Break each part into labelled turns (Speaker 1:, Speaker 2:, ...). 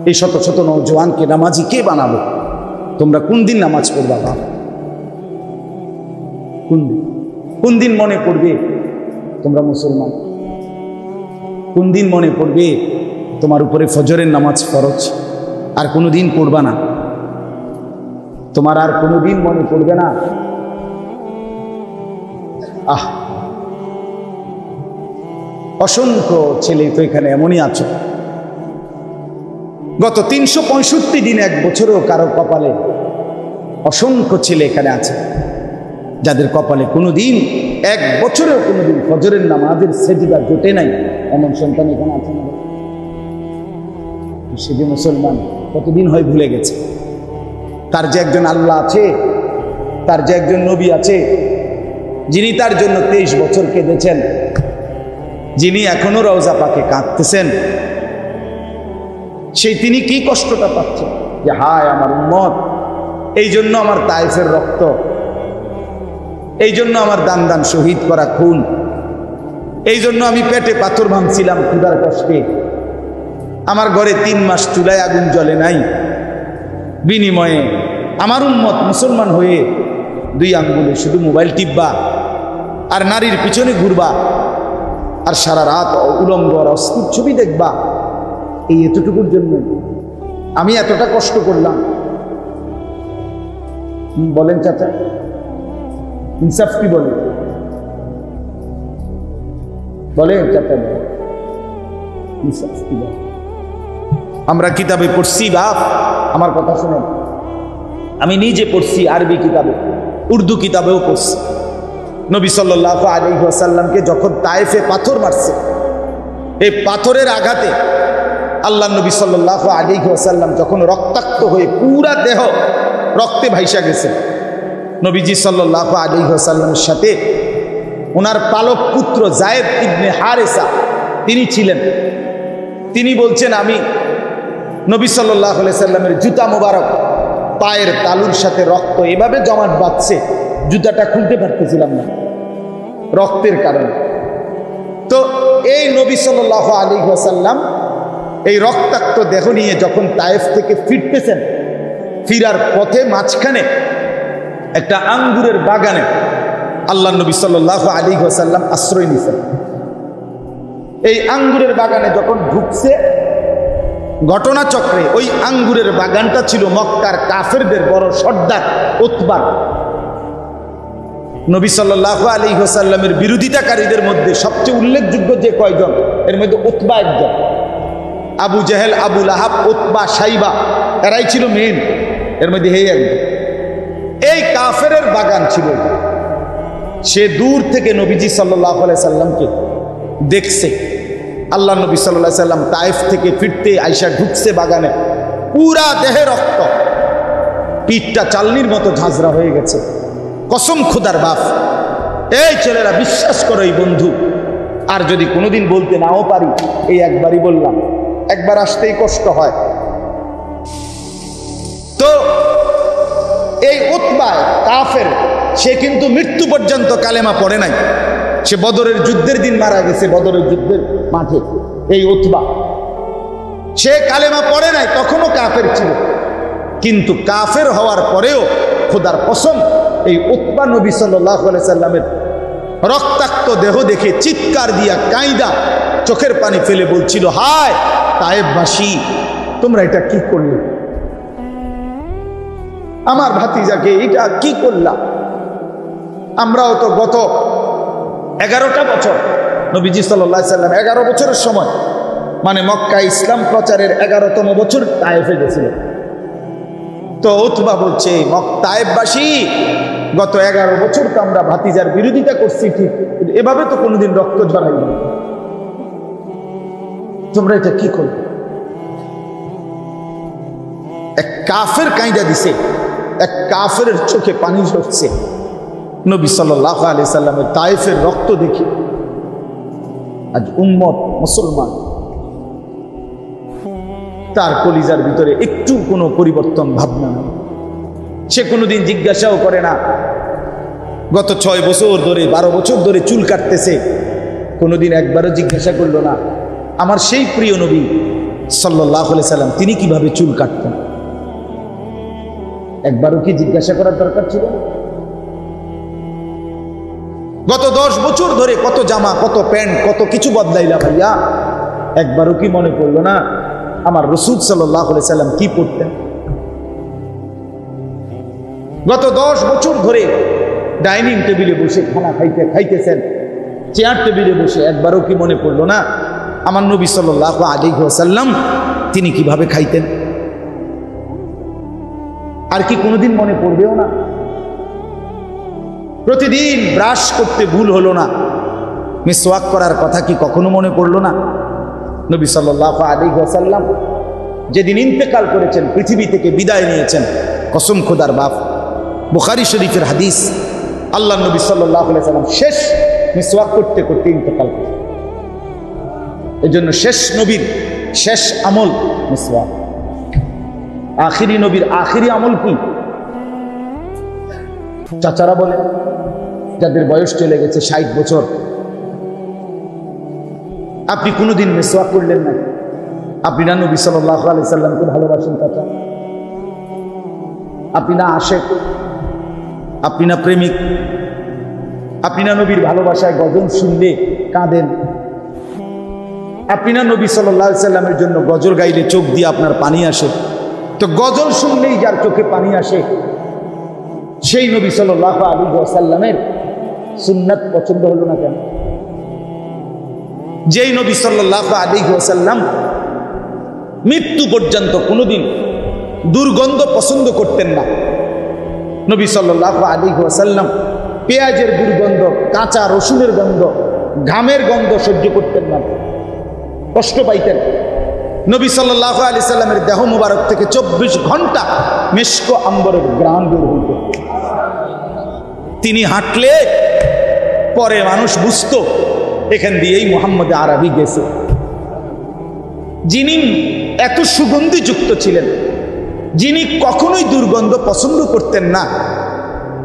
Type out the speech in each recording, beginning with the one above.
Speaker 1: এই শত শত নওজোয়ানকে নামাজি কে বানাবে? তোমরা কোন দিন নামাজ পড়বা বাপ? কোন দিন মনে পড়বে তোমরা মুসলমান? কোন দিন মনে পড়বে তোমার উপরে ফজরের নামাজ ফরজ? আর কোনো দিন পড়বা না, তোমার আর কোনো দিন মনে পড়বে না। অসংখ্য ছেলে তো এখানে এমনই আছো, গত 365 দিন, এক বছরেও কারো কপালে, অসংখ্য ছেলে এখানে আছে যাদের কপালে কোনোদিন, এক বছরেও কোনোদিন ফজরের নামাজের সেজদা জোটে নাই। এমন সন্তান এখানে আছে না? সে যে মুসলমান কতদিন হয় ভুলে গেছে তার যে একজন আল্লাহ আছে, তার যে একজন নবী আছে, যিনি তার জন্য 23 বছর কেঁদেছেন, যিনি এখনো রওজা পাকে কাঁদতেছেন, সেই তিনি কি কষ্টটা পাচ্ছেন যে হায় আমার উম্মত, এই জন্য আমার তায়েফের রক্ত, এই জন্য আমার দান দান শহীদ করা খুন, এই জন্য আমি পেটে পাথর ভাঙছিলাম ক্ষুধার কষ্টে, আমার ঘরে 3 মাস চুলায় আগুন জ্বলে নাই, বিনিময়ে আমার উম্মত মুসলমান হয়ে 2 আঙ্গুলে শুধু মোবাইল টিপবা আর নারীর পিছনে ঘুরবা আর সারা রাত উলঙ্গ আর অস্থির ছবি দেখবা, এই এতটুকুর জন্য আমি এতটা কষ্ট করলাম। বলেন চাচা, ইনসাফ কি বলে? বলেন চাচা, ইনসাফ কি বলে? আমরা কিতাবে পড়ছি বাপ, আমার কথা শুনেন, আমি নিজে পড়ছি আরবি কিতাবে, উর্দু কিতাবেও পড়ছি। নবী সাল্লাল্লাহু আলাইহি ওয়াসাল্লামকে যখন তায়েফে পাথর মারছে, এই পাথরের আঘাতে আল্লাহ নবী সাল্লাল্লাহু আলাইহি ওয়াসাল্লাম যখন রক্তাক্ত হয়ে পুরা দেহ রক্তে ভাইসা গেছে, নবীজি সাল্লাল্লাহু আলাইহি ওয়াসাল্লামের সাথে ওনার পালক পুত্র যায়েদ ইবনে হারেসা তিনি ছিলেন। তিনি বলছেন, আমি নবী সাল্লাল্লাহু আলাইহি ওয়াসাল্লামের জুতা মোবারক পায়ের তালুর সাথে রক্ত এভাবে জমাট বাঁধছে, জুতাটা খুলতে পারতেছিলাম না রক্তের কারণে। তো এই নবী সাল্লাল্লাহু আলাইহি ওয়াসাল্লাম এই রক্তাক্ত দেহ নিয়ে যখন তায়েফ থেকে ফিরতেছেন, ফিরার পথে মাঝখানে একটা আঙ্গুরের বাগানে আল্লাহ নবী সাল্লাল্লাহু আলাইহি ওয়াসাল্লাম আশ্রয় নিয়েছেন। এই আঙ্গুরের বাগানে যখন ঢুকছে, ঘটনাচক্রে ওই আঙ্গুরের বাগানটা ছিল মক্কার কাফেরদের বড় সর্দার উতবার। নবী সাল্লাল্লাহু আলাইহি ওয়াসাল্লামের বিরোধিতাকারীদের মধ্যে সবচেয়ে উল্লেখযোগ্য যে কয়জন, এর মধ্যে উতবা একজন, আবু জেহেল, আবু লাহাব, উতবা, সাইবা, এরাই ছিল মেন, এর মধ্যে এই একজন। এই কাফেরের বাগান ছিল, সে দূর থেকে নবীজি সাল্লাল্লাহু আলাইহি সাল্লামকে দেখছে। আল্লাহ নবী সাল্লাল্লাহু আলাইহি সাল্লাম তায়েফ থেকে ফিরতে আয়েশা ঢুকছে বাগানে, পুরা দেহে রক্ত, পিঠটা চালনির মতো ঝাঁঝরা হয়ে গেছে। কসম খোদার বাপ, এই ছেলেরা বিশ্বাস করো এই বন্ধু, আর যদি কোনোদিন বলতে নাও পারি, এই একবারই বললাম, একবার আসতেই কষ্ট হয়। তো এই উতবা কাফের, সে কিন্তু মৃত্যু পর্যন্ত কালেমা পড়ে নাই, সে বদরের যুদ্ধের দিন মারা গেছে, বদরের যুদ্ধের মাঠে। এই উতবা সে কালেমা পড়ে নাই, তখনও কাফের ছিল, কিন্তু কাফের হওয়ার পরেও খোদার কসম এই উতবা নবী সাল্লাল্লাহু আলাইহি সাল্লামের রক্তাক্ত দেহ দেখে চিৎকার দিয়া কাঁইদা চোখের পানি ফেলে বলছিল, হায় তায়েফবাসী, তোমরা এটা কি করলে? আমার ভাতিজাকে এটা কি করলাম? আমরাও তো গত 11টা বছর, নবীজি সাল্লাল্লাহু আলাইহি সাল্লাম 11 বছরের সময়, মানে মক্কা ইসলাম প্রচারের 11তম বছর তায়েফে গেছিল। তো উতবা বলছে, তায়েফবাসী, গত 11 বছর তো আমরা ভাতিজার বিরোধিতা করছি ঠিক, এভাবে তো কোনোদিন রক্ত ঝরাই না, তোমরা এটা কি করবে? এক কাফের কাঁইদা দিছে, এক কাফের চোখে পানি ঝরছে। নবী সাল্লাল্লাহু আলাইহি সাল্লামের তায়েফের রক্ত দেখে আজ উম্মত মুসলমান, তার কলিজার ভিতরে একটু কোনো পরিবর্তন ভাবনা নেই। সে কোনোদিন জিজ্ঞাসাও করে না, গত 6 বছর ধরে 12 বছর ধরে চুল কাটতেছে, কোনোদিন একবারও জিজ্ঞাসা করলো না আমার সেই প্রিয় নবী সাল্লাল্লাহু আলাইহি সাল্লাম তিনি কিভাবে চুল কাটতেন? একবারও কি জিজ্ঞাসা করার দরকার ছিল? গত 10 বছর ধরে কত জামা, কত প্যান্ট, কত কিছু বদলাইলা ভাইয়া, একবারও কি মনে পড়লো না আমার রাসূল সাল্লাল্লাহু আলাইহি সাল্লাম কি পড়তেন? গত 10 বছর ধরে ডাইনিং টেবিলে বসে খানা খাইতেছেন, চেয়ার টেবিলে বসে, একবারও কি মনে পড়লো না আমার নবী সাল্লাল্লাহু আলাইহি ওয়াসাল্লাম তিনি কিভাবে খাইতেন? আর কি কোনোদিন মনে পড়বেও না? প্রতিদিন ব্রাশ করতে ভুল হলো না, মিসওয়াক করার কথা কি কখনো মনে পড়লো না? নবী সাল্লাল্লাহু আলাইহি ওয়াসাল্লাম যেদিন ইন্তেকাল করেছেন, পৃথিবী থেকে বিদায় নিয়েছেন, কসম খোদার বাপ, বুখারী শরীফের হাদিস, আল্লাহ নবী সাল্লাল্লাহু আলাইহি ওয়াসাল্লাম শেষ মিসওয়াক করতে করতে ইন্তেকাল করেন। এজন্য শেষ নবীর শেষ আমল মিসওয়াক। আখিরি নবীর আখিরি আমল কি? চাচারা বলেন, যাদের বয়স চলে গেছে 60 বছর, আপনি কোনোদিন মিসওয়াক করলেন না? আপনি না নবী সাল্লাল্লাহু আলাইহি সাল্লামকে ভালোবাসেন চাচা? আপনি না আশেক? আপনি না প্রেমিক? আপনি না নবীর ভালোবাসায় গজল শুনলে কাঁদেন? আপনি না নবী সাল্লাল্লাহু আলাইহি সাল্লামের জন্য গজল গাইলে চোখ দিয়ে আপনার পানি আসে? তো গজল শুনলেই যার চোখে পানি আসে, সেই নবী সাল্লাল্লাহু আলাইহি ওয়াসাল্লামের সুন্নাত পছন্দ হলো না কেন? যেই নবী সাল্লাল্লাহু আলাইহি ওয়াসাল্লাম মৃত্যু পর্যন্ত কোনোদিন দুর্গন্ধ পছন্দ করতেন না, নবী সাল্লাল্লাহু আলাইহি ওয়াসাল্লাম পেঁয়াজের দুর্গন্ধ, কাঁচা রসুনের গন্ধ, ঘামের গন্ধ সহ্য করতেন না, কষ্ট পাইতেন। নবী সাল্লাল্লাহু আলাইহি সাল্লামের দেহ মুবারক থেকে 24 ঘন্টা মিশক আম্বরের ঘ্রাণ বের হইত। তিনি হাঁটলে পরে মানুষ বুঝতো এখান দিয়েই মুহাম্মদ আরবি গেছে। যিনি এত সুগন্ধিযুক্ত ছিলেন, যিনি কখনোই দুর্গন্ধ পছন্দ করতেন না,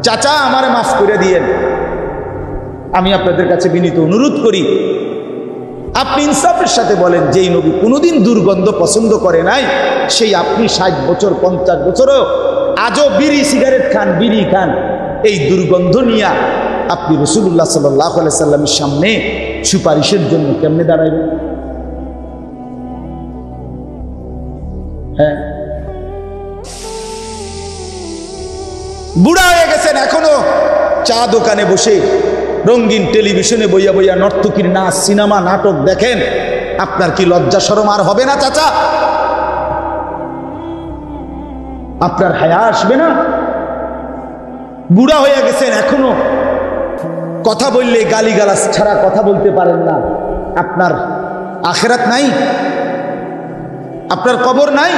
Speaker 1: চাচা আমারে মাফ করে দিয়েন, আমি আপনাদের কাছে বিনীত অনুরোধ করি, আপনি ইনসাফের সাথে বলেন, যেই নবী কোনোদিন দুর্গন্ধ পছন্দ করে নাই, সেই আপনি 60 বছর 50 বছরও আজও বিড়ি সিগারেট খান, বিড়ি খান, এই দুর্গন্ধ নিয়ে আপনি রাসূলুল্লাহ সাল্লাল্লাহু আলাইহি সাল্লামের সামনে সুপারিশের জন্য কেমনে দাঁড়াইবেন? হ্যাঁ, বুড়া হয়ে গেছেন, এখনো চা দোকানে বসে রঙিন টেলিভিশনে বইয়া বইয়া নর্তকীর নাচ, সিনেমা, নাটক দেখেন, আপনার কি লজ্জা শরম আর হবে না চাচা? আপনার হায়া আসবে না? বুড়া হয়ে গেছেন, এখনো কথা বললে গালিগালাজ ছাড়া কথা বলতে পারেন না। আপনার আখিরাত নাই? আপনার কবর নাই?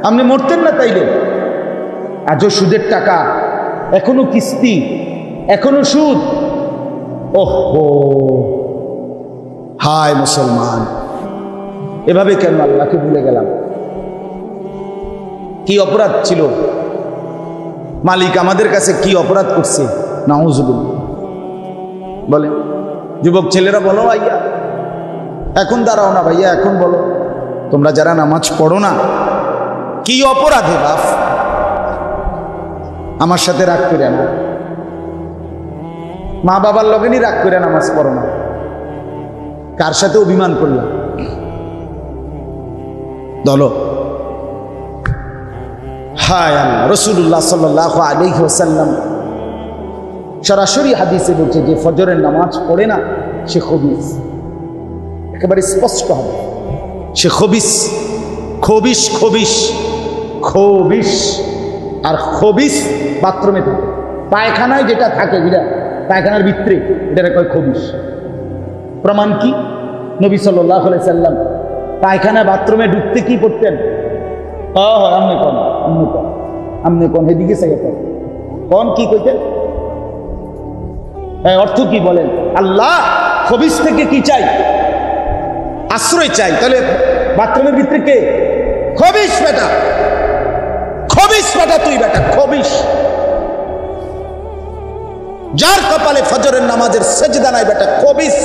Speaker 1: আপনি মরতেন না তাইলে? আজও সুদের টাকা, এখনো কিস্তি, এখনো সুদ। ওহো, হায় মুসলমান, এভাবে কেন আল্লাহকে ভুলে গেলাম? কি অপরাধ ছিল? মালিক আমাদের কাছে কি অপরাধ করছে? নাউজুবিল্লাহ। বলে যুবক ছেলেরা, বলো ভাইয়া, এখন দাঁড়াও না ভাইয়া, এখন বলো, তোমরা যারা নামাজ পড়ো না, কি অপরাধে বাপ? আমার সাথে রাগ করে না, মা বাবার লগেনই রাগ করে নামাজ পড়ো না, কার সাথে অভিমান করলাম? বলো। হায় আল্লাহ, রাসূলুল্লাহ সাল্লাল্লাহু আলাইহি ওয়াসাল্লাম সরাসরি হাদিসে বলছে, যে ফজরের নামাজ পড়ে না সে খবিস। একেবারে স্পষ্ট হবে, সে খবিস। খবিস খবিস খবিস। আর খবিস বাথরুমে থাকে, পায়খানায় যেটা থাকে, যেটা পায়খানার ভিতরে, এটা কয় খবিস। প্রমাণ কি? নবী সাল্লাল্লাহু আলাইহি সাল্লাম পায়খানা বাথরুমে ঢুকতে কি করতেন? আমনে কোন এদিকে চাইয়া কোন কি কইতেন? অর্থ কি বলেন? আল্লাহ খবিস থেকে কি চাই? আশ্রয় চাই। তাহলে বাথরুমের ভিতরে কে? খবিস বেটা, খবিস বেটা, তুই বেটা খবিস। যার কপালে ফজরের নামাজের সেজদা নাই বেটা খবিস।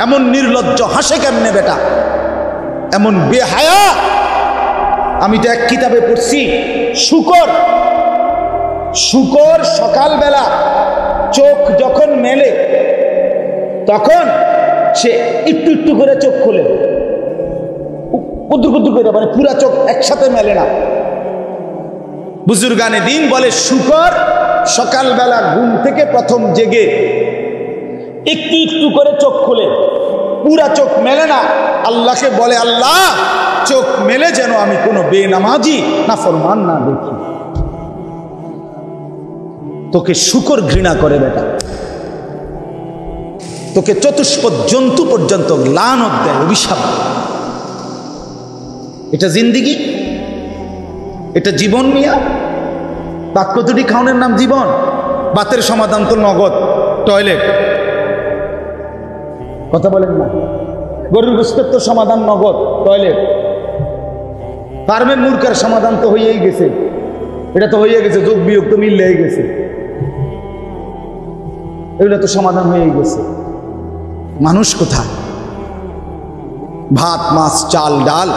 Speaker 1: এমন নির্লজ্জ হাসে কেমনে বেটা, এমন বেহায়া। আমি তো এক কিতাবে পড়ছি, শুকর শুকর সকালবেলা চোখ যখন মেলে তখন সে একটু একটু করে চোখ খোলে, কুদ্দুর কুদ্দুর করে, মানে পুরা চোখ একসাথে মেলে না। বুজুর্গানে দিন বলে শুকর সকালবেলা ঘুম থেকে প্রথম জেগে একটু একটু করে চোখ খুলে, পুরা চোখ মেলে না। আল্লাহকে বলে, আল্লাহ চোখ মেলে যেন আমি কোনো বেনামাজি নাফরমান না দেখি। তোকে শুকর ঘৃণা করে বেটা, তোকে চতুষ্পদ জন্তু পর্যন্ত লানত দেয়, অভিশাপ। এটা জিন্দিগি, এটা জীবন মিয়া। বাক্য দুটি খাওয়ানোর নাম জীবন। বাতের সমাধান তো নগদ, টয়লেট। কথা বলেন না। গরুর গোশতের তো সমাধান নগদ, টয়লেট। ফার্মের মুরগার সমাধান তো হয়েই গেছে, এটা তো হয়ে গেছে, যোগ বিয়োগ তো মিললেই গেছে, এগুলো তো সমাধান হয়েই গেছে। মানুষ কোথায়? ভাত মাছ চাল ডাল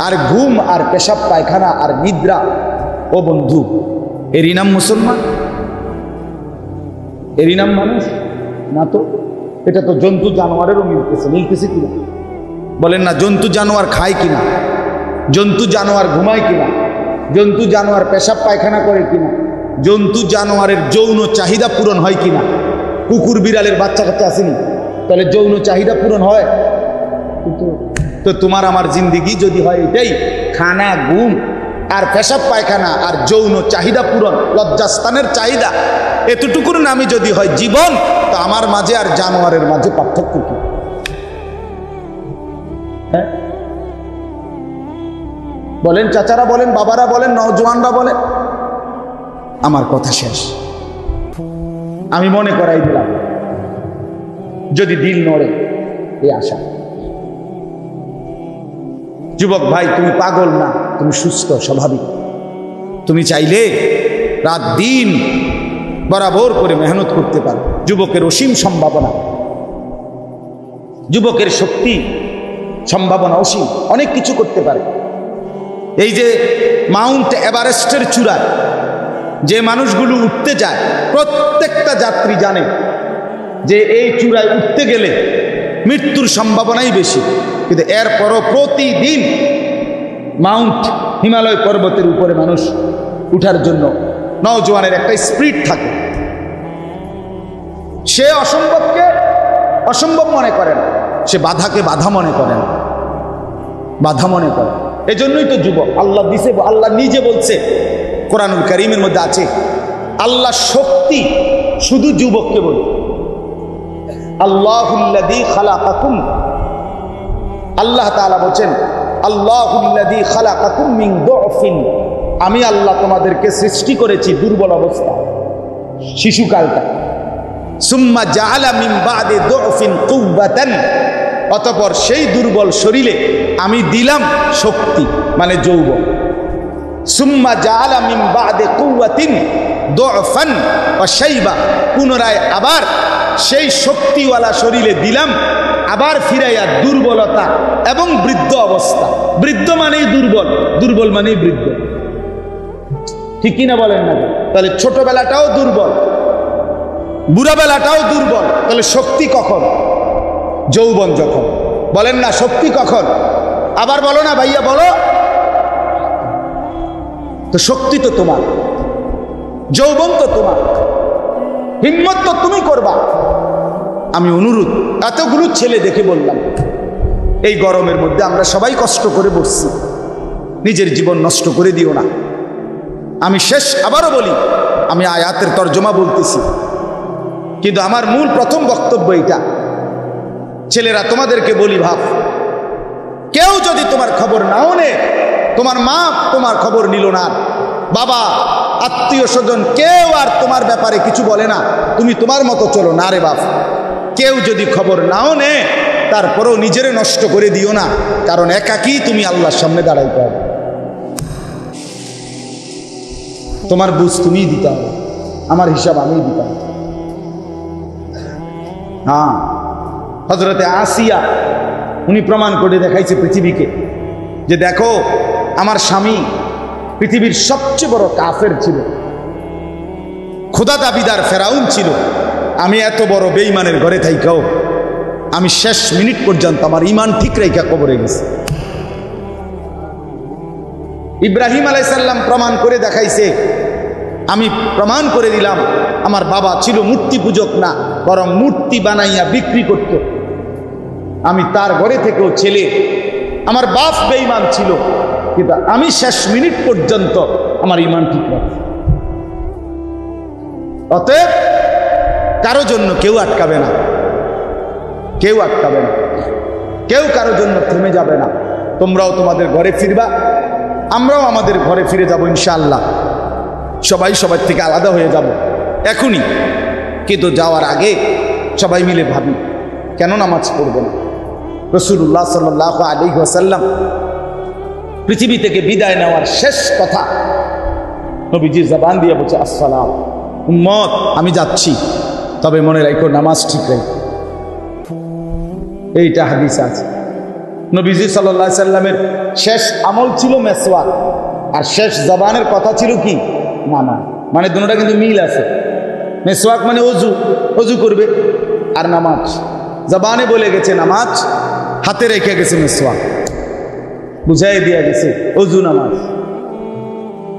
Speaker 1: আর ঘুম আর পেশাব পায়খানা আর নিদ্রা। ও বন্ধু, এরই নাম মুসলমান? এরই নাম মানুষ? না তো। এটা তো জন্তু জানোয়ারেরও মিলতেছে। মিলতেছে কিনা বলেন না? জন্তু জানোয়ার খায় কিনা, জন্তু জানোয়ার ঘুমায় কিনা, জন্তু জানোয়ার পেশাব পায়খানা করে কিনা, জন্তু জানোয়ারের যৌন চাহিদা পূরণ হয় কিনা। কুকুর বিড়ালের বাচ্চা কাচ্চা আসেনি, তাহলে যৌন চাহিদা পূরণ হয়? তো তোমার আমার জিন্দিগি যদি হয় এটাই, খানা ঘুম আর পেশাব পায়খানা আর যৌন চাহিদা পূরণ, লজ্জাস্থানের চাহিদা, এতটুকুর নামই যদি হয় জীবন, তো আমার মাঝে আর জানোয়ারের মাঝে পার্থক্য কি? হ্যাঁ বলেন, চাচারা বলেন, বাবারা বলেন, নওজোয়ানরা বলেন। আমার কথা শেষ। আমি মনে করাই দিলাম, যদি দিল নড়ে এই আশা। যুবক ভাই, তুমি পাগল না, তুমি সুস্থ স্বাভাবিক। তুমি চাইলে রাত দিন বরাবর করে মেহনত করতে পারো। যুবকের অসীম সম্ভাবনা, যুবকের শক্তি সম্ভাবনা অসীম, অনেক কিছু করতে পারে। এই যে মাউন্ট এভারেস্টের চূড়ায় যে মানুষগুলো উঠতে যায়, প্রত্যেকটা যাত্রী জানে যে এই চূড়ায় উঠতে গেলে মৃত্যুর সম্ভাবনাই বেশি, কিন্তু এরপরও প্রতিদিন মাউন্ট হিমালয় পর্বতের উপরে মানুষ উঠার জন্য নওজোয়ানের একটা স্পিরিট থাকে। সে অসম্ভবকে অসম্ভব মনে করে না, সে বাধাকে বাধা মনে করে না, বাধা মনে করে। এজন্যই তো যুবক আল্লাহ দিছে। আল্লাহ নিজে বলছে, কোরআনুল কারীমের মধ্যে আছে, আল্লাহ শক্তি শুধু যুবককে বলে। আল্লাহুল্লাযী খালাকাকুম, আল্লাহ তাআলা বলেন, আল্লাহুল্লাযী খালাকাকুম মিন দুফিন, আমি আল্লাহ তোমাদেরকে সৃষ্টি করেছি দুর্বল অবস্থা, শিশুকালটা। সুম্মা জাআলা মিন বাদি দুফিন কুওয়াতান, অতঃপর সেই দুর্বল শরীরে আমি দিলাম শক্তি, মানে যৌবন। সুম্মা জাআলা মিন বাদি কুওয়াতিন দুফান ওয়া শাইবা, পুনরায় আবার সেই শক্তিওয়ালা শরীরে দিলাম আবার ফিরাইয়া দুর্বলতা এবং বৃদ্ধ অবস্থা। বৃদ্ধ মানেই দুর্বল, দুর্বল মানেই বৃদ্ধ। ঠিক কিনা বলেন না? তাহলে ছোটবেলাটাও দুর্বল, বুড়াবেলাটাও দুর্বল, তাহলে শক্তি কখন? যৌবন যখন। বলেন না শক্তি কখন? আবার বলো না ভাইয়া, বলো তো। শক্তি তো তোমার, যৌবন তো তোমার, হিম্মত তো তুমি করবা। আমি অনুরোধ, এতগুলো ছেলে দেখে বললাম, এই গরমের মধ্যে আমরা সবাই কষ্ট করে বসছি, নিজের জীবন নষ্ট করে দিও না। আমি শেষ আবারও বলি, আমি আয়াতের তর্জমা বলতেছি, কিন্তু আমার মূল প্রথম বক্তব্য এটা। ছেলেরা, তোমাদেরকে বলি, ভাব, কেউ যদি তোমার খবর নাও নে, তোমার মা তোমার খবর নিল না, বাবা আত্মীয় স্বজন কেউ আর তোমার ব্যাপারে কিছু বলে না, তুমি তোমার মতো চলো না রে বাপ। কেউ যদি খবর নাও নে, তারপরেও নিজেরে নষ্ট করে দিও না, কারণ একাকী তুমি আল্লাহর সামনে দাঁড়াইতে হবে। তোমার বুঝ তুমিই দিতে হবে, আমার হিসাব আমিই দিতে হবে। হ্যাঁ, হযরতে আসিয়া উনি প্রমাণ করে দেখাইছে পৃথিবীকে যে দেখো আমার স্বামী পৃথিবীর সবচেয়ে বড় কাফের ছিল, খোদা দাবিদার ফেরাউন ছিল, আমি এত বড় বেঈমানের ঘরে থাইকাও আমি শেষ মিনিট পর্যন্ত আমার ঈমান ঠিক রেখা কবরে গেছি। ইব্রাহিম আলাইহিস সালাম প্রমাণ করে দেখাইছে, আমি প্রমাণ করে দিলাম আমার বাবা ছিল মূর্তি পূজক না, বরং মূর্তি বানাইয়া বিক্রি করত। আমি তার ঘরে থেকেও ছেলে, আমার বাপ বেঈমান ছিল, কিন্তু আমি শেষ মিনিট পর্যন্ত আমার ঈমান ঠিক রাখছি। অতএব কারো জন্য কেউ আটকাবে না, কেউ আটকাবে না, কেউ কারো জন্য থেমে যাবে না। তোমরাও তোমাদের ঘরে ফিরবা, আমরাও আমাদের ঘরে ফিরে যাব ইনশাআল্লাহ। সবাই সবার থেকে আলাদা হয়ে যাব এখনই, কিন্তু যাওয়ার আগে সবাই মিলে ভাবি কেন নামাজ পড়ব না। রাসূলুল্লাহ সাল্লাল্লাহু আলাইহি ওয়াসাল্লাম পৃথিবী থেকে বিদায় নেওয়ার শেষ কথা নবীজির জবান দিয়ে বলছে, আসসালাম উম্মত আমি যাচ্ছি, তবে মনে রাখো নামাজ ঠিক রাখো। এইটা হাদিস আছে। নবীজি সাল্লাল্লাহু আলাইহি সাল্লামের শেষ আমল ছিল মেসওয়াক, আর শেষ জবানের কথা ছিল কি নামাজ। মানে দুটোটা কিন্তু মিল আছে। মেসওয়াক মানে অজু, অজু করবে, আর নামাজ জবানে বলে গেছে নামাজ, হাতে রেখে গেছে মেসওয়াক, বুঝাই দিয়া গেছে অজু নামাজ।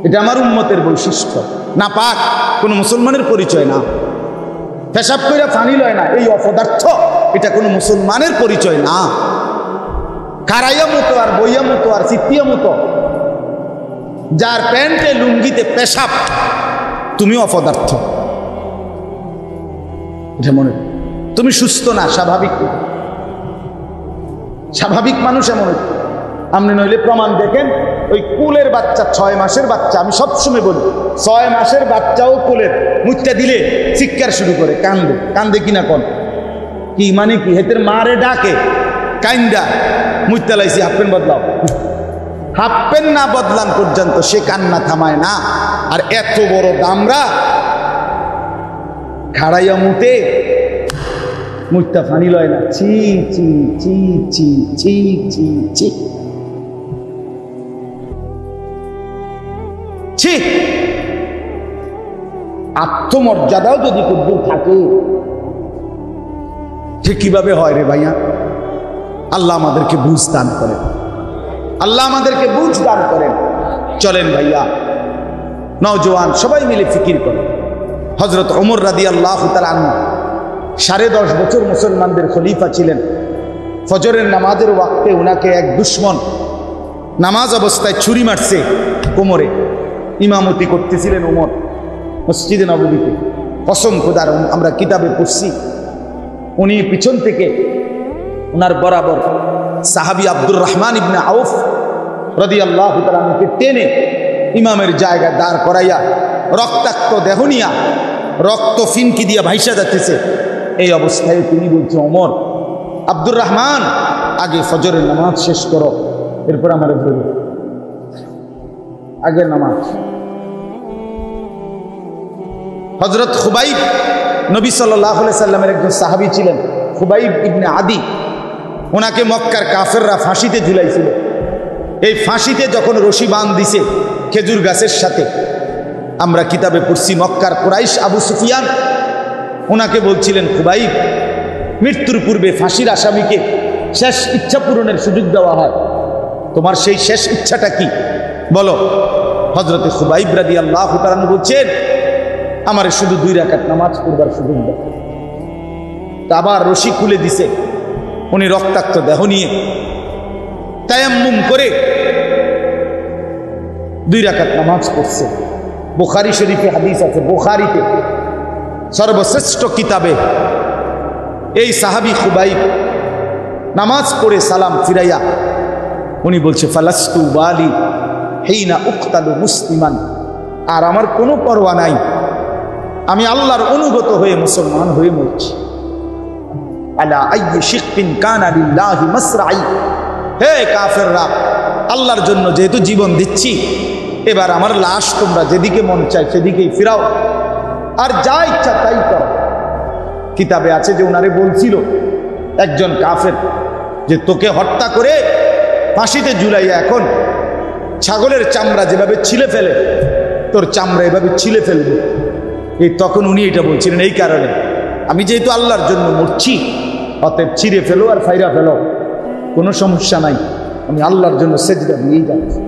Speaker 1: এটা আমার উম্মতের বৈশিষ্ট্য। না পাক কোনো মুসলমানের পরিচয় না। পেশাব কইরা পানি লয় না, এই অপদার্থ, এটা কোনো মুসলমানের পরিচয় না। খারাইয়া মতো আর বইয়া মতো আর চিপিয়া মতো, যার প্যান্টে লুঙ্গিতে পেশাব, তুমি অপদার্থ। এটা মনে, তুমি সুস্থ না, স্বাভাবিক স্বাভাবিক মানুষ এমন। আপনি নইলে প্রমাণ দেখেন, ওই কুলের বাচ্চা, 6 মাসের বাচ্চা, আমি সবসময় বলি 6 মাসের বাচ্চাও কুলের মুখটা দিলে চিৎকার শুরু করে, কান্দে। কান্দে কিনা কোন কি মানে কি, হেতের মারে ডাকে কাইন্দা মুইতা লাইছি হাফ প্যান্ট বদলাও, হাফ প্যান্ট না বদলান পর্যন্ত সে কান্না থামায় না। আর এত বড় দামরা খাড়াইয়া মুতে মুইতা ফানি লয় না, ছি চি চি চি চি চি চি ছি। আত্মমর্যাদাও যদি কুদ্দুর থাকে, ঠিক কিভাবে হয় রে ভাইয়া? আল্লাহ আমাদেরকে বুঝ দান করেন, আল্লাহ আমাদেরকে বুঝ দান করেন। চলেন ভাইয়া, নওজোয়ান সবাই মিলে ফিকির করেন। হযরত ওমর রাদিয়াল্লাহু তাআলা আনহু 10.5 বছর মুসলমানদের খলিফা ছিলেন। ফজরের নামাজের ওয়াক্তে উনাকে এক দুশমন নামাজ অবস্থায় ছুরি মারছে কোমরে। ইমামতি করতেছিলেন ওমর মসজিদে নববীতে। কসম খোদার, আমরা কিতাবে পড়ছি, উনি পিছন থেকে উনার বরাবর সাহাবী আব্দুর রহমান ইবনে আউফ রাদিয়াল্লাহু তাআলা আনহুকে টেনে ইমামের জায়গায় দাঁড় করাইয়া রক্তাক্ত দেহ নিয়া রক্ত ফিনকি দিয়া ভাইসা যাচ্ছে। এই অবস্থায় তিনি বলছে, ওমর, আব্দুর রহমান, আগে ফজরের নামাজ শেষ করো, এরপর আমার ধরো, আগে নামাজ। হযরত খুবাইব, নবী সাল্লাল্লাহু আলাইহি সাল্লামের একজন সাহাবী ছিলেন, খুবাইব ইবনে আদি। ওনাকে মক্কার কাফেররা ফাঁসিতে ঝুলাইছিল। এই ফাঁসিতে যখন রশি বাঁধ দিছে খেজুর গাছের সাথে, আমরা কিতাবে পড়ছি মক্কার কুরাইশ আবু সুফিয়ান ওনাকে বলছিলেন, খুবাইব, মৃত্যুর পূর্বে ফাঁসির আসামিকে শেষ ইচ্ছা পূরণের সুযোগ দেওয়া হয়, তোমার সেই শেষ ইচ্ছাটা কি বলো। হযরতে খুবাইব রাদিয়াল্লাহু তাআলা বলছেন, আমার শুধু 2 রাকাত নামাজ পড়বার সুযোগ দাও। আবার রশি খুলে দিছে। উনি রক্তাক্ত দেহ নিয়ে তায়াম্মুম করে 2 রাকাত নামাজ পড়ছে। বুখারী শরীফে হাদিস আছে, বুখারীতে সর্বশ্রেষ্ঠ কিতাবে এই সাহাবী খুবাইব নামাজ পড়ে সালাম ফিরাইয়া উনি বলছে, ফালাস্তু বালি হিনা উকতালু মুসলিমান, আর আমার কোনো পরোয়া নাই, আমি আল্লাহর অনুগত হয়ে মুসলমান হয়ে মরছি। আলা আইয়ি শিক্কিন কানা লিল্লাহি মাসরাই, হে কাফেররা, আল্লাহর জন্য যেহেতু জীবন দিচ্ছি, এবার আমার লাশ তোমরা যেদিকে মন চায় সেদিকেই ফিরাও, আর যা ইচ্ছা তাই করো। কিতাবে আছে যে উনারে বলছিল একজন কাফের, যে তোকে হত্যা করে ফাঁসিতে ঝুলাইয়া এখন ছাগলের চামড়া যেভাবে ছিলে ফেলে তোর চামড়া এভাবে ছিলে ফেলবে। এই তখন উনি এটা বলছিলেন, এই কারণে আমি যেহেতু আল্লাহর জন্য মরছি, অতএব ছিঁড়ে ফেলো আর ফাইরা ফেলো, কোনো সমস্যা নাই, আমি আল্লাহর জন্য সেজদা দিয়েই যাচ্ছি।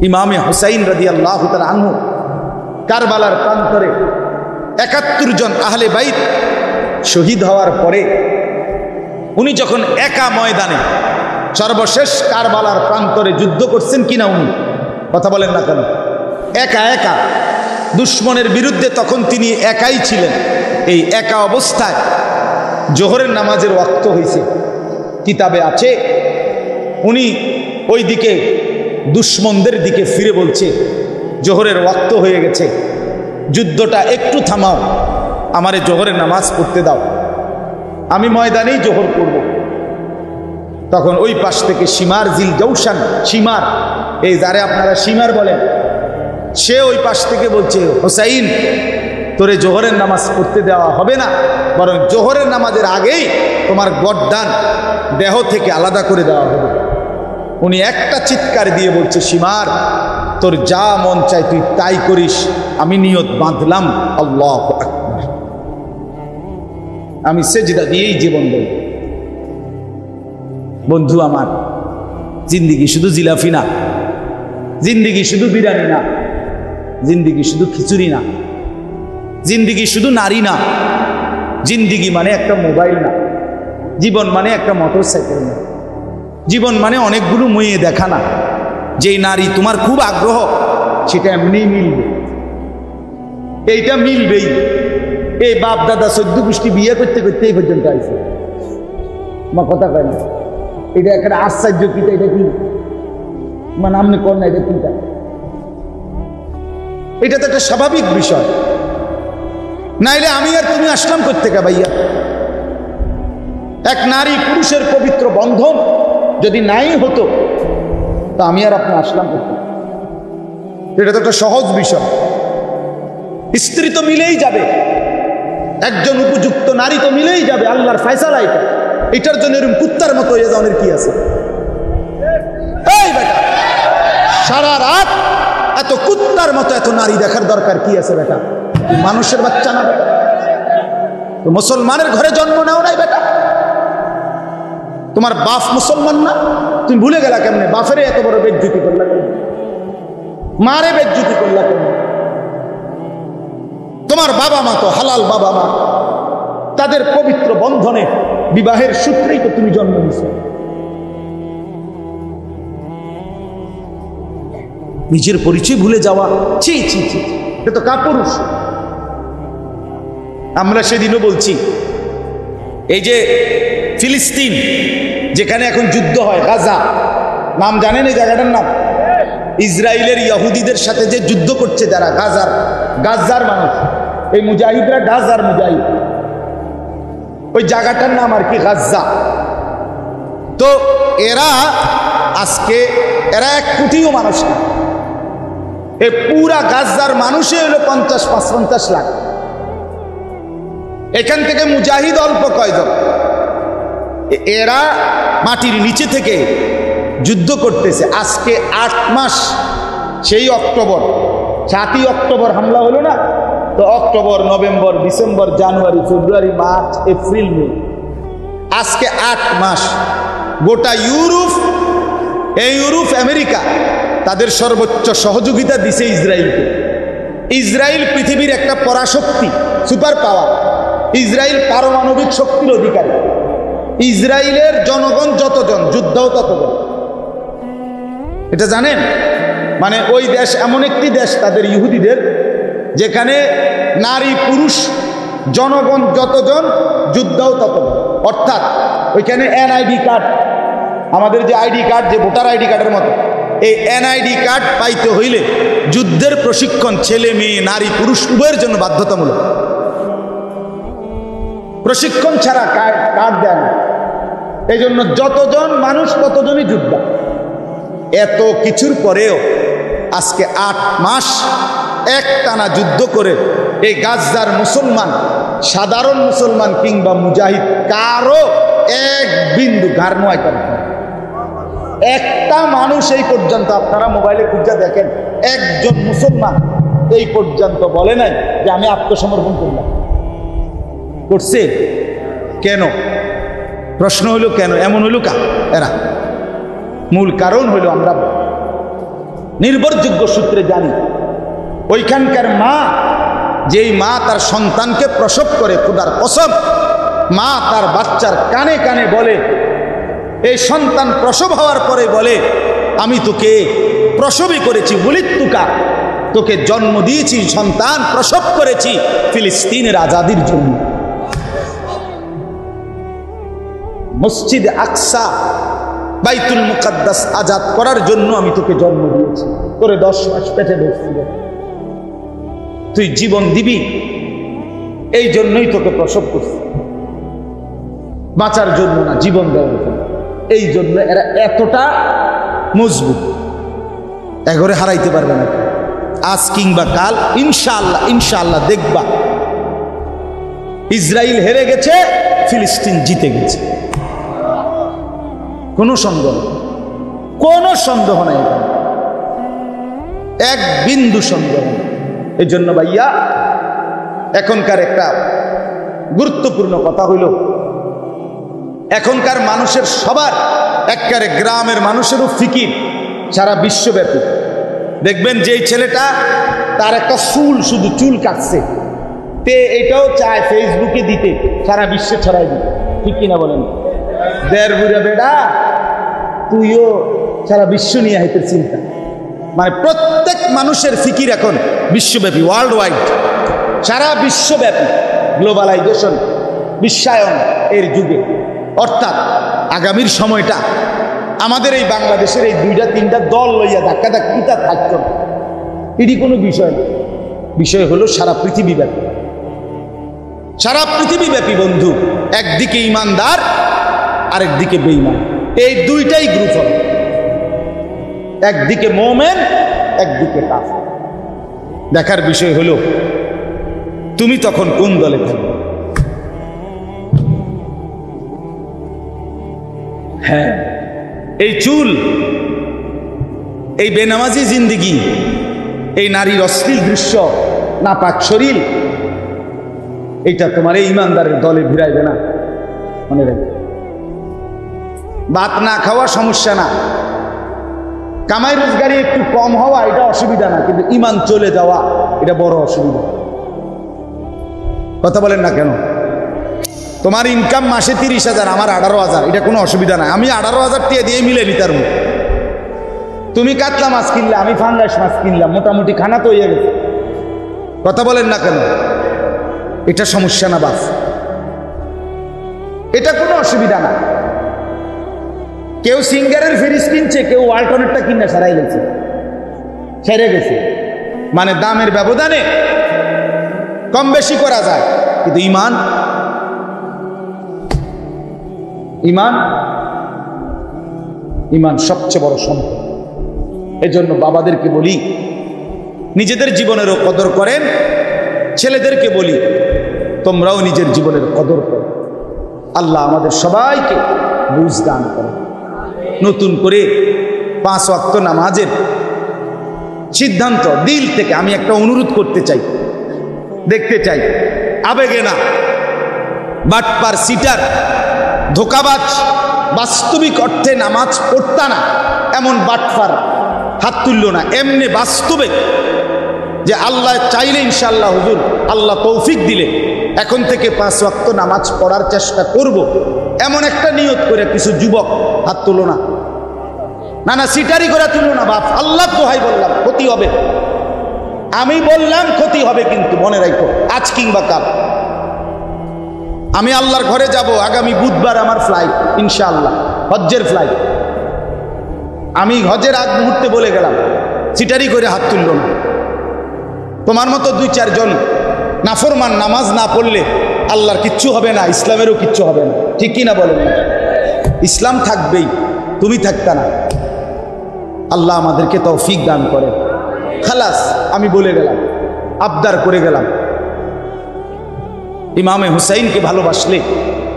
Speaker 1: ইমামে হুসাইন রাদিয়াল্লাহু তাআলা আনহু কারবালার প্রান্তরে ৭১ জন আহলে বাইত শহীদ হওয়ার পরে উনি যখন একা ময়দানে সর্বশেষ কারবালার প্রান্তরে যুদ্ধ করছেন কিনা, উনি কথা বলেন না কেন, একা একা দুশ্মনের বিরুদ্ধে তখন তিনি একাই ছিলেন। এই একা অবস্থায় জোহরের নামাজের ওয়াক্ত হয়েছে, কিতাবে আছে উনি ওই দিকে দুশ্মনদের দিকে ফিরে বলছে, জোহরের ওয়াক্ত হয়ে গেছে, যুদ্ধটা একটু থামাও, আমারে জোহরের নামাজ পড়তে দাও, আমি ময়দানেই জোহর পড়ব। তখন ওই পাশ থেকে সীমার জিল জৌসান, সীমার, এই যারে আপনারা সীমার বলেন, সে ওই পাশ থেকে বলছে, হুসাইন তোরে জোহরের নামাজ পড়তে দেওয়া হবে না, বরং জোহরের নামাজের আগেই তোমার গর্দান দেহ থেকে আলাদা করে দেওয়া হবে। উনি একটা চিৎকার দিয়ে বলছে, সীমার তোর যা মন চাই তুই তাই করিস, আমি নিয়ত বাঁধলাম, আল্লাহু আকবার, আমি সেজদা দিয়েই জীবন দেব। বন্ধু আমার, জিন্দিগি শুধু জিলাফি না, জিন্দিগি শুধু বিরিয়ানি না, জিন্দিগি শুধু খিচুড়ি না, জিন্দিগি শুধু নারী না, জিন্দিগি মানে একটা মোবাইল না, জীবন মানে একটা মোটর সাইকেল না, জীবন মানে অনেকগুলো মেয়ে দেখা না। যেই নারী তোমার খুব আগ্রহ সেটা এমনি মিলবে, এইটা মিলবেই। এই বাপ দাদা 14 গোষ্ঠী বিয়ে করতে করতে এই পর্যন্ত আইছে, আমার কথা কয় না, এটা একটা আশ্চর্য। কিটা এটা কি মানে আপনি কর না, এটা কিটা, এটা তো একটা স্বাভাবিক বিষয়। নাইলে আমি আর তুমি আসলাম করতে কে ভাইয়া? এক নারী পুরুষের পবিত্র বন্ধন যদি নাই হতো তা আমি আর আপনি আসলাম করতে? এটা তো একটা সহজ বিষয়। স্ত্রী তো মিলেই যাবে, একজন উপযুক্ত নারী তো মিলেই যাবে, আল্লাহর ফয়সালা এটা। এটার জন্য এরকম কুত্তার মতো হয়ে যাওয়ার কি আছে? এই বেটা, সারা রাত এত কুত্তার মতো এত নারী দেখার দরকার কি আছে বেটা? মানুষের বাচ্চা না বেটা, তো মুসলমানের ঘরে জন্ম নাও নাই বেটা? তোমার বাপ মুসলমান না? তুমি ভুলে গেলা কেমনে? বাপেরে এত বড় বেজ্জতি করলা কেন? মারে বেজ্জতি করলা কেন? তোমার বাবা মা তো হালাল বাবা মা, তাদের পবিত্র বন্ধনে বিবাহের সূত্রেই তো তুমি জন্ম নিয়েছো। নিজের পরিচয় ভুলে যাওয়া, ছি ছি ছি, এটা তো কাপুরুষ। আমরা সেদিনও বলছি, এই যে ফিলিস্তিন যেখানে এখন যুদ্ধ হয়, গাজা, নাম জানেন এই জায়গাটার নাম? ইসরায়েলের ইহুদিদের সাথে যে যুদ্ধ করছে যারা, গাজার মানুষ, এই মুজাহিদরা গাজার মুজাহিদ, ওই জায়গাটার নাম আর কি গাজা। তো এরা আজকে 1 কোটিও মানুষ না, এই পুরা গাজার মানুষে হলো 50-50 লাখ। এখান থেকে মুজাহিদ অল্প কয়জন, এরা মাটির নিচে থেকে যুদ্ধ করতেছে আজকে 8 মাস। সেই অক্টোবর, 7ই অক্টোবর হামলা হলো না, তো অক্টোবর, নভেম্বর, ডিসেম্বর, জানুয়ারি, ফেব্রুয়ারি, মার্চ, এপ্রিল, মে, আজকে 8 মাস গোটা ইউরোপ, এই ইউরোপ আমেরিকা তাদের সর্বোচ্চ সহযোগিতা দিছে ইসরায়েলকে। ইসরায়েল পৃথিবীর একটা পরাশক্তি, সুপার পাওয়ার। ইসরায়েল পারমাণবিক শক্তির অধিকারী। ইসরায়েলের জনগণ যতজন, যুদ্ধও ততজন। এটা জানেন? মানে ওই দেশ এমন একটি দেশ তাদের ইহুদিদের, যেখানে নারী পুরুষ জনগণ যতজন, যুদ্ধও ততজন। অর্থাৎ ওইখানে এনআইডি কার্ড, আমাদের যে আইডি কার্ড, যে ভোটার আইডি কার্ডের মতো, এই এনআইডি কার্ড পাইতে হইলে যুদ্ধের প্রশিক্ষণ ছেলে মেয়ে নারী পুরুষ উভয়ের জন্য বাধ্যতামূলক। প্রশিক্ষণ ছাড়া কার্ড দেয় না। এই জন্য যতজন মানুষ ততজনই যুদ্ধ। এত কিছুর পরেও আজকে 8 মাস একটানা যুদ্ধ করে এই গাজার মুসলমান সাধারণ মুসলমান কিংবা মুজাহিদ কারো এক বিন্দু ঘাড় নোয়াইতে পারে। একটা মানুষ এই পর্যন্ত, আপনারা মোবাইলে খুঁজে দেখেন, একজন মুসলমান এই পর্যন্ত বলে নাই যে আমি আত্মসমর্পণ করলাম। করছে কেন? প্রশ্ন হইল কেন এমন হইল এরা? মূল কারণ হইল আমরা নির্ভরযোগ্য সূত্রে জানি ওইখানকার মা, যেই মা তার সন্তানকে প্রসব করে, খোদার কসম মা তার বাচ্চার কানে কানে বলে, এই সন্তান প্রসব হওয়ার পরে বলে আমি তোকে প্রসবই করেছি, ওলিদতুকা, তোকে জন্ম দিয়েছি, সন্তান প্রসব করেছি ফিলিস্তিনের আজাদির জন্য। মসজিদ আকসা বাইতুল মুকাদ্দাস আজাদ করার জন্য আমি তোকে জন্ম দিয়েছি। তোরে 10 মাস পেটে ধরছিল, তুই জীবন দিবি, এই জন্যই তোকে প্রসব করছি, বাঁচার জন্য না, জীবন দেওয়ার জন্য। এই জন্য এরা এতটা মজবুত, এগরে হারাইতে পারবে না। আজ কিংবা কাল ইনশাআল্লাহ, ইনশাআল্লাহ দেখবা ইসরায়েল হেরে গেছে, ফিলিস্তিন জিতে গেছে। কোনো সন্দেহ, কোনো সন্দেহ নাই, এক বিন্দু সন্দেহ। এই জন্য ভাইয়া এখনকার একটা গুরুত্বপূর্ণ কথা হইল, এখনকার মানুষের সবার, একবারে গ্রামের মানুষেরও ফিকির সারা বিশ্বব্যাপী। দেখবেন যে এই ছেলেটা তার একটা চুল, শুধু চুল কাটছে, তে এটাও চায় ফেসবুকে দিতে, সারা বিশ্বে ছড়াই দিতে, ঠিক কিনা বলেন? দেড় বুড়া বেড়া তুইও সারা বিশ্ব নিয়ে হাইতে চিন্তা। মানে প্রত্যেক মানুষের ফিকির এখন বিশ্বব্যাপী, ওয়ার্ল্ড ওয়াইড, সারা বিশ্বব্যাপী গ্লোবালাইজেশন, বিশ্বায়ন এর যুগে। অর্থাৎ আগামীর সময়টা আমাদের এই বাংলাদেশের এই 2-3টা দল লইয়া ধাক্কা ধাক্কিটা থাকতো না, এটি কোনো বিষয় না। বিষয় হলো সারা পৃথিবীব্যাপী, সারা পৃথিবীব্যাপী বন্ধু, একদিকে ইমানদার আরেকদিকে বেঈমান, এই দুইটাই গ্রুপ হবে, একদিকে মোমেন একদিকে কাফের। দেখার বিষয় হলো তুমি তখন কোন দলে থাকবে। হ্যাঁ, এই চুল, এই বেনামাজি জিন্দিগি, এই নারীর অশ্লীল দৃশ্য, নাপাক শরীর, এইটা তোমার এই ইমানদারের দলে ভিড়াইবে না। মনে রাখবে, ভাত না খাওয়া সমস্যা না, কামাই রোজগারি একটু কম হওয়া এটা অসুবিধা না, কিন্তু ইমান চলে যাওয়া এটা বড় অসুবিধা। কথা বলেন না কেন? তোমার ইনকাম মাসে 30,000, আমার 18,000, এটা কোনো অসুবিধা নাই, আমি 18,000 টাকা দিয়ে মিলে নিতার মতো। তুমি কাতলা মাছ কিনলে, আমি ফাঙ্গাস মাছ কিনলাম, মোটামুটি খানা তো হয়ে গেছে। কথা বলেন না কেন? এটা সমস্যা না বাস, এটা কোনো অসুবিধা না। কেউ সিঙ্গারের ফ্রিজ কিনছে, কেউ ওয়ালটনেরটা কিনে সারাই গেছে, সেরে গেছে। মানে দামের ব্যবধানে কম বেশি করা যায়, কিন্তু ইমান, ইমান, ইমান সবচেয়ে বড় সম্পদ। এই জন্য বাবাদেরকে বলি নিজেদের জীবনেরও কদর করেন, ছেলেদেরকে বলি তোমরাও নিজের জীবনের কদর করো। আল্লাহ আমাদের সবাইকে বুঝ দান করে। নতুন করে 5 ওয়াক্ত নামাজের সিদ্ধান্ত দিল থেকে আমি একটা অনুরোধ করতে চাই, দেখতে চাই, আবেগে না, বাটপার, সিটার, ধোকাবাজ, বাস্তবিক অর্থে নামাজ পড়তা না এমন বাটপার হাত তুলল না। এমনি বাস্তবে যে আল্লাহ চাইলে ইনশাআল্লাহ হুজুর, আল্লাহ তৌফিক দিলে এখন থেকে 5 ওয়াক্ত নামাজ পড়ার চেষ্টা করব, এমন একটা নিয়ত করে কিছু যুবক হাত তুলো না। না না, সিটারি করে তুলো না বাপ, আল্লাহ দোহাই বললাম, ক্ষতি হবে। আমি বললাম ক্ষতি হবে, কিন্তু মনে রাখো আজ কিংবা কাল আমি আল্লাহর ঘরে যাব। আগামী বুধবার আমার ফ্লাইট, ইনশাআল্লাহ হজ্জের ফ্লাইট। আমি হজের আগ মুহূর্তে বলে গেলাম, সিটারি করে হাত তুলল না। তোমার মতো 2-4 জন নাফরমান নামাজ না পড়লে আল্লাহর কিচ্ছু হবে না, ইসলামেরও কিচ্ছু হবে না, ঠিক কি না বলেন? ইসলাম থাকবেই, তুমি থাকতা না। আল্লাহ আমাদেরকে তৌফিক দান করে। খালাস, আমি বলে গেলাম, আবদার করে গেলাম, ইমামে হুসাইনকে ভালোবাসলে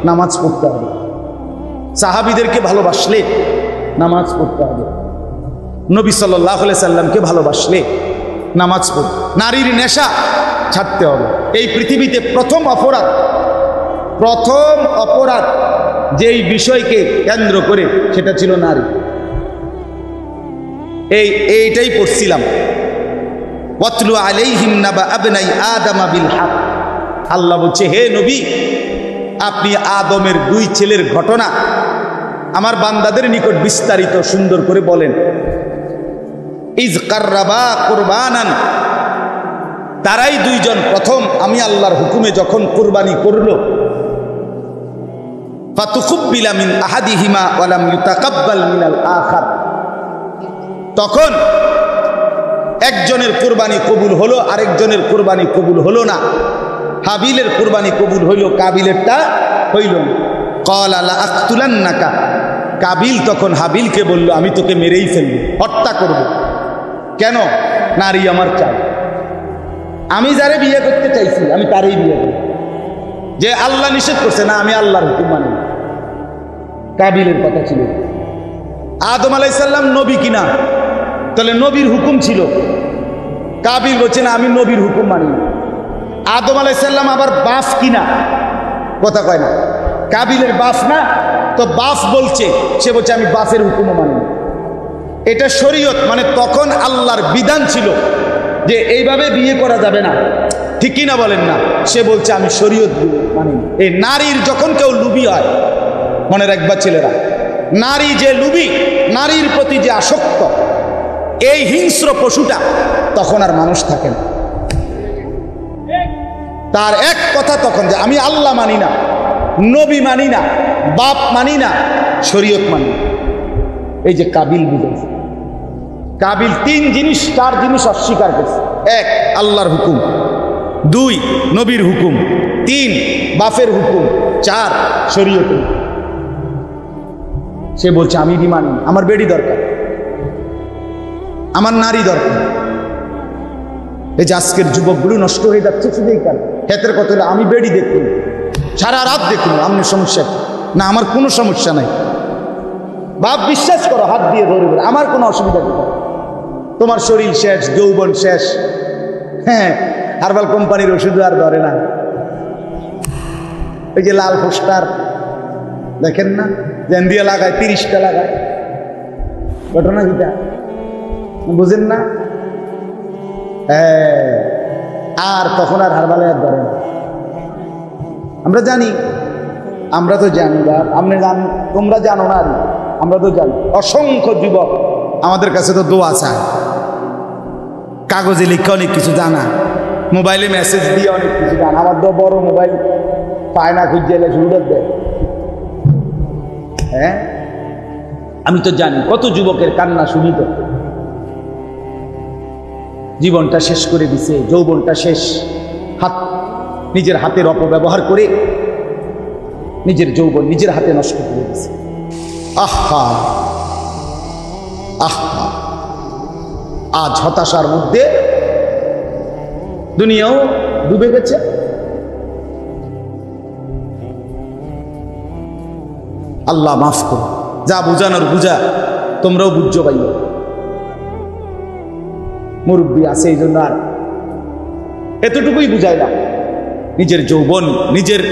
Speaker 1: নামাজ পড়তে হবে, সাহাবীদেরকে ভালোবাসলে নামাজ পড়তে হবে, নবী সাল্লাল্লাহু আলাইহি সাল্লামকে ভালোবাসলে নামাজ পড়, নারীর নেশা ছাড়তে হবে। এই পৃথিবীতে প্রথম অপরাধ যেই বিষয়কে কেন্দ্র করে সেটা ছিল নারী। এইটাই পড়ছিলাম, ওয়াতলু আলাইহিম নাবা আবনাই আদম বিল হক। আল্লাহ বলছে, হে নবী, আপনি আদমের 2 ছেলের ঘটনা আমার বান্দাদের নিকট বিস্তারিত সুন্দর করে বলেন। ইজ কাররাবা কুরবানান, তারাই 2 জন প্রথম আমি আল্লাহর হুকুমে যখন কুরবানি করলো, ফাতুকুব্বিলা মিন আহাদিহিমা ওয়া লাম ইউতাকাব্বাল মিনাল আখার, তখন একজনের কুরবানি কবুল হলো, আরেকজনের কুরবানি কবুল হলো না। হাবিলের কুরবানি কবুল হইল, কাবিলেরটা হইল না। ক্বালা লা আকতুলান্নাকা, কাবিল তখন হাবিলকে বলল, আমি তোকে মেরেই ফেলবো, হত্যা করব। কেন? নারী আমার চাই, আমি যারে বিয়ে করতে চাইছি আমি তারই বিয়ে করব। যে আল্লাহ নিষেধ করছে না, আমি আল্লাহর হুকুম মানি। কাবিলের কথা ছিল। আদম আলাইহিস সালাম নবী কিনা? তাহলে নবীর হুকুম ছিল। কাবিল বলছে না, আমি নবীর হুকুম মানি। আদম আলাইহিস সালাম আবার বাপ কিনা? কথা কয় না। কাবিলের বাপ না, তো বাপ বলছে, সে বলছে আমি বাপের হুকুমও মানি। এটা শরীয়ত, মানে তখন আল্লাহর বিধান ছিল যে এইভাবে বিয়ে করা যাবে না, ঠিক কিনা বলেন না? সে বলছে আমি শরীয়ত মানি। এই নারীর যখন কেউ লুবি হয়, মনে রাখবা ছেলেরা, নারী যে লুবি, নারীর প্রতি যে আসক্ত, এই হিংস্র পশুটা তখন আর মানুষ থাকে না। তার এক কথা তখন যে আমি আল্লাহ মানি না, নবী মানি না, বাপ মানি না, শরীয়ত মানি না। এই যে কাবিল বুঝেছে, কাবিল 4 জিনিস অস্বীকার করছে। 1 আল্লাহর হুকুম, 2 নবীর হুকুম, 3 বাপের হুকুম, 4 শরীয়ত। সে বলছে আমি মানি, আমার বেডি দরকার, আমার নারী দরকার। এই যে আজকের যুবকগুলো নষ্ট হয়ে যাচ্ছে শুধু এই কারণে। হেতের কথা হলো আমি বেডি দেখুন, সারা রাত দেখুন, আপনার সমস্যা না? আমার কোনো সমস্যা নাই। বাপ বিশ্বাস করো, হাত দিয়ে ধরে বলে আমার কোনো অসুবিধা নেই। তোমার শরীর শেষ, যৌবন শেষ। হ্যাঁ, হার্বাল কোম্পানির ওষুধ আর ধরে না। ওই যে লাল পোস্টার দেখেন না, জেন দিয়ে লাগায়, 30টা লাগায়। ঘটনা কিটা বুঝেন না? হ্যাঁ, আর তখন আর হারবালে আর ধরে না। আমরা জানি, আমরা তো জানি, আপনি জান, তোমরা জানো না, আমরা তো জানি। অসংখ্য যুবক আমাদের কাছে তো দোয়া চায়, কাগজে লিখে অনেক কিছু জানা, মোবাইলে মেসেজ দিয়ে অনেক কিছু জানা। আমার তো বড় মোবাইল পায় না, খুঁজে এলে সুন্দর দেয়। হ্যাঁ, আমি তো জানি কত যুবকের কান্না শুনি তো। জীবনটা শেষ করে দিছে, যৌবনটা শেষ, নিজের হাতের অপব্যবহার করে নিজের যৌবন নিজের হাতে নষ্ট করে দিছে। আহা আহা, আজ হতাশার মধ্যে দুনিয়াও ডুবে গেছে। আল্লাহ মাফ করো, যা বুঝানোর বুঝা, তোমরাও বুঝছো ভাইয়া। মুরব্বী আছে এই জন্য আর এতটুকুই বুঝাইলাম, নিজের যৌবন নিজের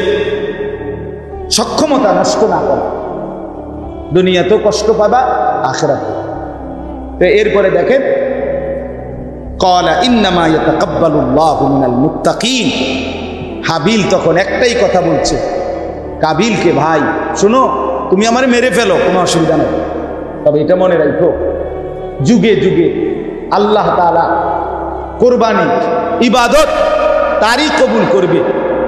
Speaker 1: সক্ষমতা নষ্ট না করা। দুনিয়াতেও কষ্ট পাবা, আখিরাতে। তো এরপরে দেখেন, ক্বালা ইন্নামা ইয়াতাকাব্বালুল্লাহু মিনাল মুত্তাকিন। হাবিল তখন একটাই কথা বলছে কাবিলকে, ভাই শোনো, তুমি আমারে মেরে ফেলো, কোনো অসুবিধা নেই, তবে এটা মনে রাখো, যুগে যুগে আল্লাহ তাআলা কোরবানি ইবাদত তারই কবুল করবে,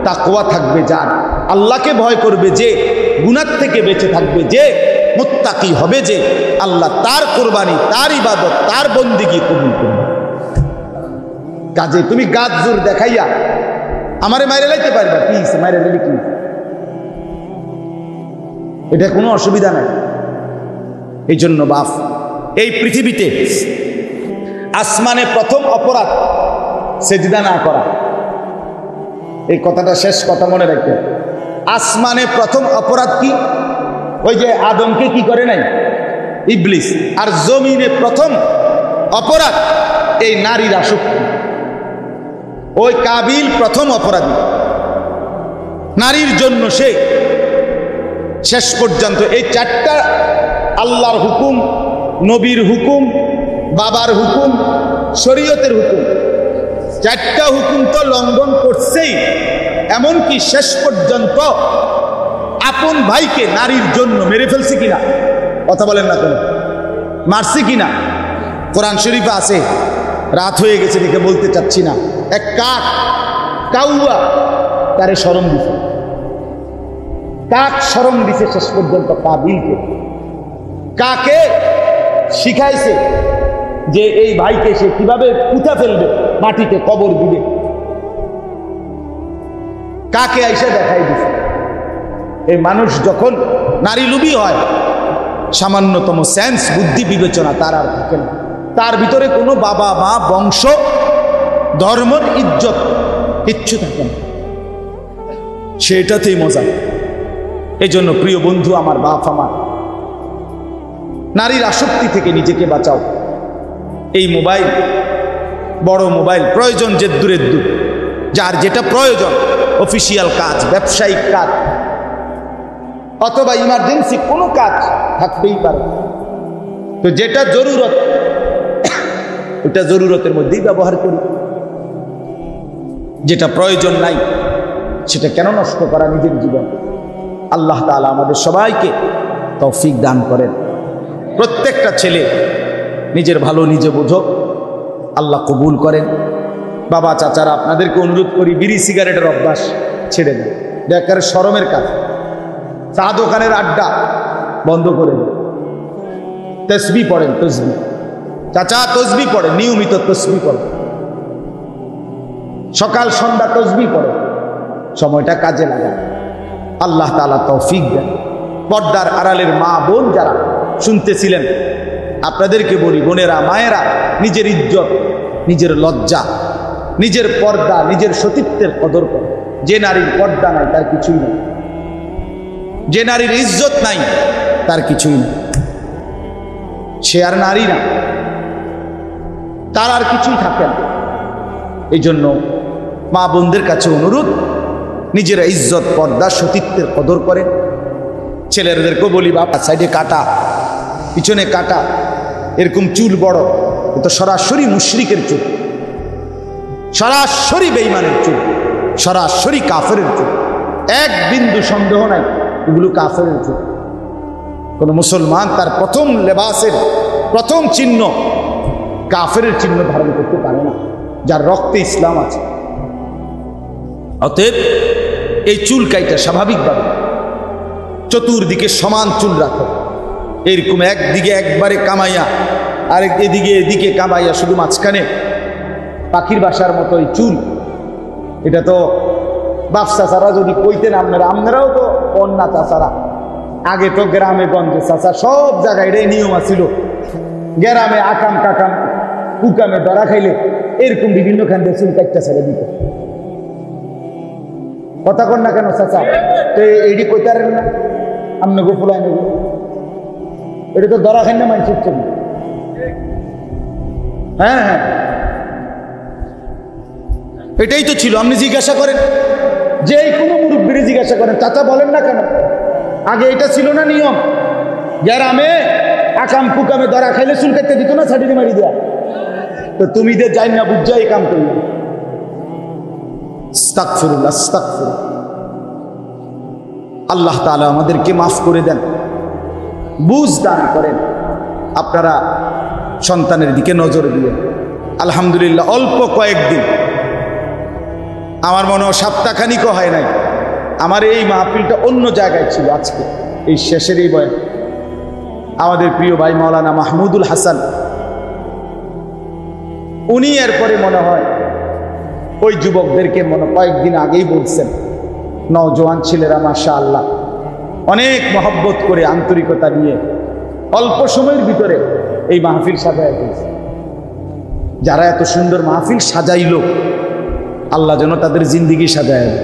Speaker 1: তাকওয়া থাকবে যার, আল্লাহকে ভয় করবে যে, গুনাহ থেকে বেঁচে থাকবে যে, মুত্তাকি হবে যে, আল্লাহ তার কোরবানি, তার ইবাদত, তার বন্দেগী কবুল করবে। কাজে তুমি গাছ জোর দেখাইয়া আমারে মাইরে লাইতে পারবা, কি মাইরে লাইলে কি, এটা কোনো অসুবিধা নাই। এই জন্য বাপ, এই পৃথিবীতে আসমানে প্রথম অপরাধ সেজদা না করা। এই কথাটা শেষ কথা মনে রাখবেন। আসমানে প্রথম অপরাধ কি? ওই যে আদমকে কি করে নাই? ইবলিস। আর জমিনে প্রথম অপরাধ এই নারীর আসক্তি। ওই কাবিল প্রথম অপরাধী। নারীর জন্য সে শেষ পর্যন্ত এই চারটা আল্লাহর হুকুম, নবীর হুকুম, বাবার হুকুম, শরীয়তের হুকুম, চারটা হুকুম তো লঙ্ঘন করছেই। এমনকি শেষ পর্যন্ত আপন ভাইকে নারীর জন্য মেরে ফেলছে কিনা? কথা বলেন না কেন? মারছে কিনা? কোরআন শরীফে আছে। রাত হয়ে গেছে দেখে বলতে চাচ্ছি না। এক কাক, কাউয়া তারে শরম দিছে। কাক শরম দিছে শেষ পর্যন্ত কাবিলকে। কাকে শিখাইছে যে এই ভাইকে সে কিভাবে পুঁতা ফেলবে, মাটিতে কবর দিবে। কাকে আইসা দেখাই দিছে। এই মানুষ যখন নারী লোভী হয়, সামান্যতম সেন্স, বুদ্ধি, বিবেচনা তার আর থাকে না। তার ভিতরে কোনো বাবা মা, বংশ, ধর্মের ইজ্জত কিচ্ছু থাকে না। সেটাতেই মজা। এই জন্য প্রিয় বন্ধু আমার, বাপ আমার, নারীর আসক্তি থেকে নিজেকে বাঁচাও। এই মোবাইল, বড় মোবাইল প্রয়োজন যে দূরের দূর, যার যেটা প্রয়োজন, অফিসিয়াল কাজ, ব্যবসায়িক কাজ অথবা ইমার্জেন্সি কোনো কাজ থাকতেই পারে। তো যেটা জরুরত ওটা জরুরতের মধ্যেই ব্যবহার করি। যেটা প্রয়োজন নাই সেটা কেন নষ্ট করা নিজের জীবন? আল্লাহ তাআলা আমাদের সবাইকে তৌফিক দান করেন। প্রত্যেকটা ছেলে নিজের ভালো নিজে বোঝো, আল্লাহ কবুল করেন। বাবা চাচারা আপনাদেরকে অনুরোধ করি, বিড়ি সিগারেটের অভ্যাস ছেড়ে দেন। একেবারে শরমের কাজ। চা দোকানের আড্ডা বন্ধ করে দেন। তসবি পড়েন, তসবি। চাচা তসবি পড়েন, নিয়মিত তসবি পড়েন। সকাল সন্ধ্যা তসবি পড়েন, সময়টা কাজে লাগান। আল্লাহ তাআলা তৌফিক দেন। পর্দার আড়ালের মা বোন যারা শুনতেছিলেন, আপনাদেরকে বলি, বোনেরা, মায়েরা, নিজের ইজ্জত, নিজের লজ্জা, নিজের পর্দা, নিজের সতীত্বের কদর করে। যে নারীর পর্দা নাই তার কিছুই নেই। যে নারীর ইজ্জত নাই তার কিছুই নেই। সে আর নারী না, তার আর কিছুই থাকে না। এই জন্য মা বোনদের কাছে অনুরোধ, নিজের ইজ্জত, পর্দা, সতীত্বের কদর করেন। ছেলেদেরকেও বলি, বাবা সাইডে কাটা, পিছনে কাটা, এরকম চুল বড়, এ তো সরাসরি মুশরিকের চুল, সরাসরি বেঈমানের চুল, সরাসরি কাফেরের চুল। এক বিন্দু সন্দেহ নাই, এগুলো কাফেরের চুল। কোন মুসলমান তার প্রথম লেবাসের প্রথম চিহ্ন কাফেরের চিহ্ন ধারণ করতে পারে না, যার রক্তে ইসলাম আছে। অতএব এই চুল কাইটা স্বাভাবিকভাবে চতুর্দিকে সমান চুল রাখো। এরকম একদিকে একবারে কামাইয়া, আরেক এদিকে কামাইয়া, শুধু মাঝখানে পাখির বাসার মতো এই চুল। এটা তো বাপ চাচারা যদি কইতেন, আপনারাও তো কন্যা চাচারা, আগে তো গ্রামে গঞ্জে চাচা সব জায়গায় এটাই নিয়ম আছিল। গ্রামে আকাম কাকাম কুকামে ধরা খাইলে এরকম বিভিন্ন খান দিয়ে চুল কাটটা ছেড়ে দিত। কথা কন না কেন চাচা? তো এইটি কইতারেন না আপনাকে ফুলাই নেব? এটা তো ধরা খাই না মানুষের ছবি। হ্যাঁ হ্যাঁ, এটাই তো ছিল। আপনি জিজ্ঞাসা করেন, যে কোনো মুরব্বীরে জিজ্ঞাসা করেন, চাচা বলেন না কেন? আগে এটা ছিল না নিয়ম? গ্রামে আকাম কুকামে ধরা খাইলে চুল কাটতে দিত না, ছাড়িয়ে মারি দেয়া। তো তুমি যে যাই না বুঝা এই কাম করল। আস্তাগফিরুল্লাহ, আস্তাগফিরুল্লাহ। আল্লাহ তাআলা আমাদেরকে মাফ করে দেন, বুঝ দান করেন। আপনারা সন্তানের দিকে নজর দিয়েন। আলহামদুলিল্লাহ, অল্প কয়েকদিন, আমার মনে হয় সপ্তাহখানিকও হয় নাই, আমার এই মাহফিলটা অন্য জায়গায় ছিল। আজকে এই শেষের এই বয়ান আমাদের প্রিয় ভাই মাওলানা মাহমুদুল হাসান, উনি এরপরে মনে হয় ওই যুবকদেরকে কয়েকদিন আগেই বলছেন, নওজোয়ান ছেলেরা মাশাআল্লাহ অনেক মহব্বত করে, আন্তরিকতা নিয়ে অল্প সময়ের ভিতরে এই মাহফিল সাজায় ফেলছে। যারা এত সুন্দর মাহফিল সাজাইল, আল্লাহ যেন তাদের জিন্দিগি সাজায় দেয়।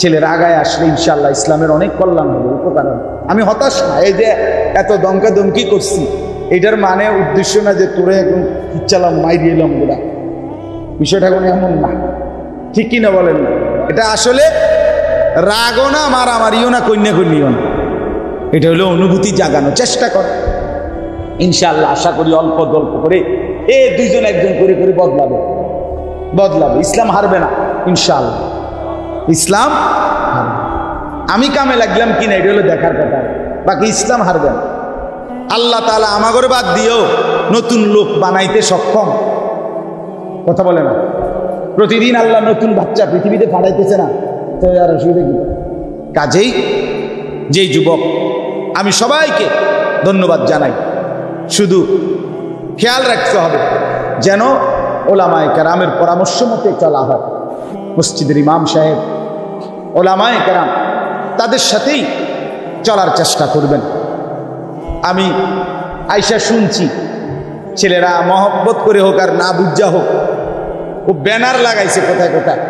Speaker 1: ছেলেরা আগায় আসলে ইনশাআল্লাহ ইসলামের অনেক কল্যাণ হবে, উপকার হবে। আমি হতাশ না, এই যে এত দমকা দমকি করছি এটার মানে উদ্দেশ্য না যে তোরে এখন ইচ্ছালাম মাইরি এলাম গোড়া, বিষয়টা কোনো এমন না, ঠিক কিনা বলেন না? এটা আসলে রাগও না, মারামারিও না, কন্যা কন্যাও না, এটা হলো অনুভূতি জাগানোর চেষ্টা কর। ইনশাআল্লাহ আশা করি অল্প অল্প করে দুইজন একজন করে করে বদলাবে। ইসলাম হারবে না ইনশাআল্লাহ, ইসলাম হারবে। আমি কামে লাগলাম কিনা এটা হলো দেখার কথা, বাকি ইসলাম হারবে না। আল্লাহ তাআলা আমাগর বাদ দিয়েও নতুন লোক বানাইতে সক্ষম, কথা বলে না? প্রতিদিন আল্লাহ নতুন বাচ্চা পৃথিবীতে পাঠাইতেছে না, তো আর অসুবিধা কি? কাজেই যেই যুবক, আমি সবাইকে ধন্যবাদ জানাই, শুধু খেয়াল রাখতে হবে যেন ওলামায়ে কেরামের পরামর্শ মতে চলা হয়। মসজিদের ইমাম সাহেব, ওলামায়ে কেরাম, তাদের সাথেই চলার চেষ্টা করবেন। আমি আইসা শুনছি ছেলেরা মহব্বত করে হোক আর না বুঝা হোক, ও ব্যানার লাগাইছে কোথায় কোথায়,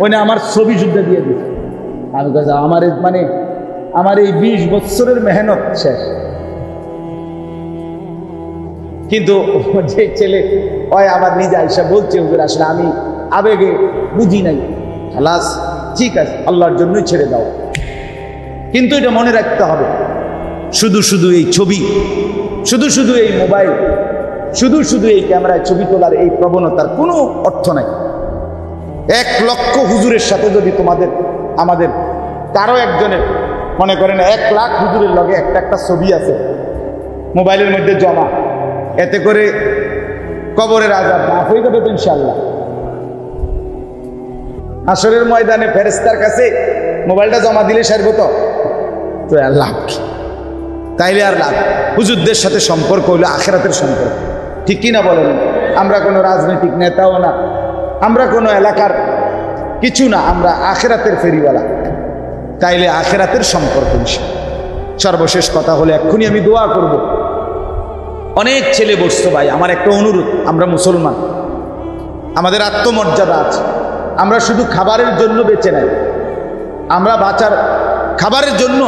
Speaker 1: ওই না আমার ছবি যুদ্ধ দিয়ে দিচ্ছে। আমি কাছে আমার এই 20 বছরের মেহনত শেষ। কিন্তু যে ছেলে ওই আমার নিজে আইসা বলছে ওদের আসলে আমি আবেগে বুঝি নাই, খালাস ঠিক আছে, আল্লাহর জন্যই ছেড়ে দাও। কিন্তু এটা মনে রাখতে হবে, শুধু শুধু এই ছবি, শুধু শুধু এই মোবাইল, শুধু শুধু এই ক্যামেরায় ছবি তোলার এই প্রবণতার কোনো অর্থ নাই। 1 লক্ষ হুজুরের সাথে যদি আমাদের কারো একজনের, মনে করেন 1 লাখ হুজুরের লগে একটা ছবি আছে মোবাইলের মধ্যে জমা, এতে করে কবরের আযাব মাফ হয়ে যাবে তো ইনশাআল্লাহ। হাসরের ময়দানে ফেরেশতার কাছে মোবাইলটা জমা দিলে সারব তো আর লাভ কি? তাইলে আর লাভ। হুজুরদের সাথে সম্পর্ক হলো আখিরাতের সম্পর্ক, ঠিক কিনা বলেন? আমরা কোনো রাজনৈতিক নেতাও না, আমরা কোনো এলাকার কিছু না, আমরা আখিরাতের ফেরিওয়ালা, তাইলে আখিরাতের সম্পর্ক। সর্বশেষ কথা হলো এক্ষুনি আমি দোয়া করব। অনেক ছেলে বসতো ভাই, আমার একটা অনুরোধ, আমরা মুসলমান, আমাদের আত্মমর্যাদা আছে, আমরা শুধু খাবারের জন্য বেঁচে নাই, আমরা বাঁচার খাবারের জন্য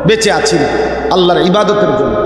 Speaker 1: বেঁচে আছি না, আল্লাহর ইবাদতের জন্য।